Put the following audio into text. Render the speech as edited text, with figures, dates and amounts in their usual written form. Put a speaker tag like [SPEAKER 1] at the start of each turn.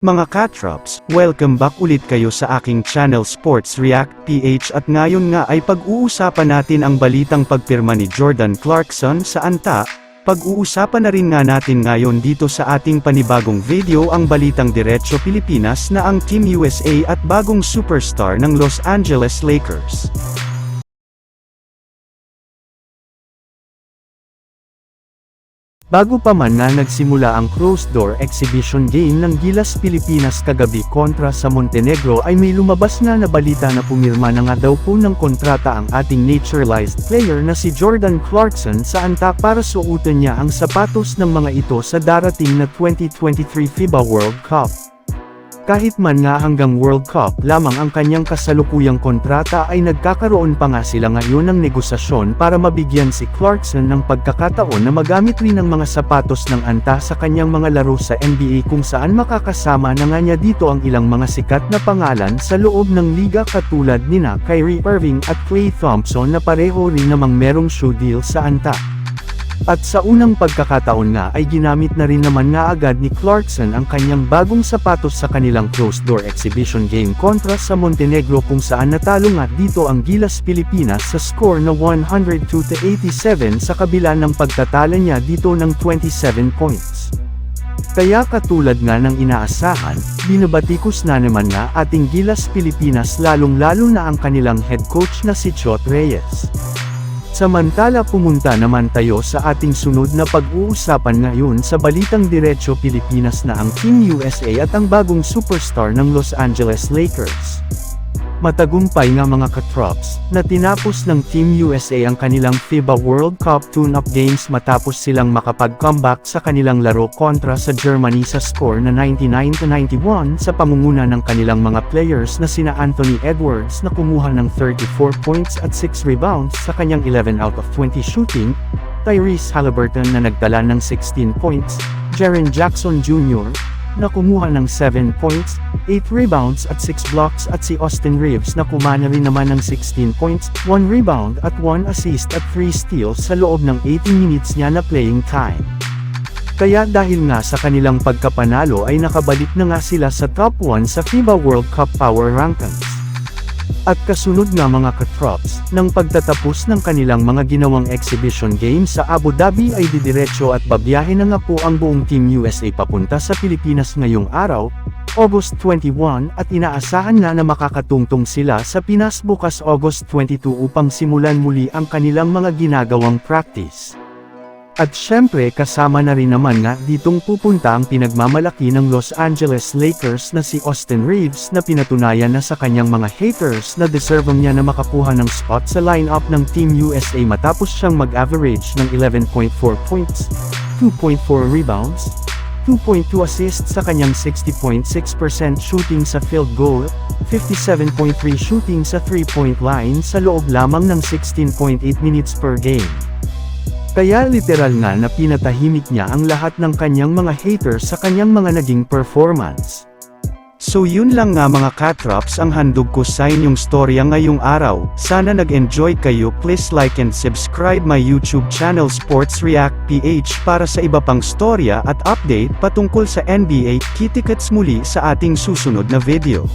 [SPEAKER 1] Mga katrops, welcome back ulit kayo sa aking channel Sports React PH at ngayon nga ay pag-uusapan natin ang balitang pagpirma ni Jordan Clarkson sa Anta. Pag-uusapan na rin nga natin ngayon dito sa ating panibagong video ang balitang Diretso Pilipinas na ang Team USA at bagong superstar ng Los Angeles Lakers. Bago pa man na nagsimula ang closed door exhibition game ng Gilas Pilipinas kagabi kontra sa Montenegro ay may lumabas na balita na pumirma na nga daw po ng kontrata ang ating naturalized player na si Jordan Clarkson sa Anta para suotin niya ang sapatos ng mga ito sa darating na 2023 FIBA World Cup. Kahit man nga hanggang World Cup lamang ang kanyang kasalukuyang kontrata ay nagkakaroon pa nga sila ngayon ng negosasyon para mabigyan si Clarkson ng pagkakataon na magamit rin ang mga sapatos ng Anta sa kanyang mga laro sa NBA kung saan makakasama na nga niya dito ang ilang mga sikat na pangalan sa loob ng liga katulad nina Kyrie Irving at Klay Thompson na pareho rin namang merong shoe deal sa Anta. At sa unang pagkakataon nga ay ginamit na rin naman nga agad ni Clarkson ang kanyang bagong sapatos sa kanilang closed-door exhibition game kontra sa Montenegro kung saan natalo nga dito ang Gilas Pilipinas sa score na 102-87 sa kabila ng pagtatalo niya dito ng 27 points. Kaya katulad nga ng inaasahan, binabatikos na naman nga ating Gilas Pilipinas lalong-lalo na ang kanilang head coach na si Chot Reyes. Samantala pumunta naman tayo sa ating sunod na pag-uusapan ngayon sa balitang Diretso Pilipinas na ang Team USA at ang bagong superstar ng Los Angeles Lakers. Matagumpay nga mga katrops, na tinapos ng Team USA ang kanilang FIBA World Cup tune-up games matapos silang makapag-comeback sa kanilang laro kontra sa Germany sa score na 99-91 sa pamunguna ng kanilang mga players na sina Anthony Edwards na kumuha ng 34 points at 6 rebounds sa kanyang 11 out of 20 shooting, Tyrese Haliburton na nagtala ng 16 points, Jaren Jackson Jr., na kumuha ng 7 points, 8 rebounds at 6 blocks at si Austin Reeves na kumana rin naman ng 16 points, 1 rebound at 1 assist at 3 steals sa loob ng 18 minutes niya na playing time. Kaya dahil nga sa kanilang pagkapanalo ay nakabalik na nga sila sa top 1 sa FIBA World Cup Power Rankings. At kasunod nga mga katrops, ng pagtatapos ng kanilang mga ginawang exhibition game sa Abu Dhabi ay didiretso at babiyahe na nga po ang buong Team USA papunta sa Pilipinas ngayong araw, August 21 at inaasahan nga na makakatungtong sila sa Pinas bukas August 22 upang simulan muli ang kanilang mga ginagawang practice. At syempre kasama na rin naman nga ditong pupunta ang pinagmamalaki ng Los Angeles Lakers na si Austin Reeves na pinatunayan na sa kanyang mga haters na deserve niya na makakuha ng spot sa lineup ng Team USA matapos siyang mag-average ng 11.4 points, 2.4 rebounds, 2.2 assists sa kanyang 60.6% shooting sa field goal, 57.3 shooting sa 3-point line sa loob lamang ng 16.8 minutes per game. Kaya literal nga na pinatahimik niya ang lahat ng kanyang mga haters sa kanyang mga naging performance. So yun lang nga mga katrops ang handog ko sa inyong storya ngayong araw. Sana nag-enjoy kayo. Please like and subscribe my YouTube channel Sports React PH para sa iba pang storya at update patungkol sa NBA. Kita-kits muli sa ating susunod na video.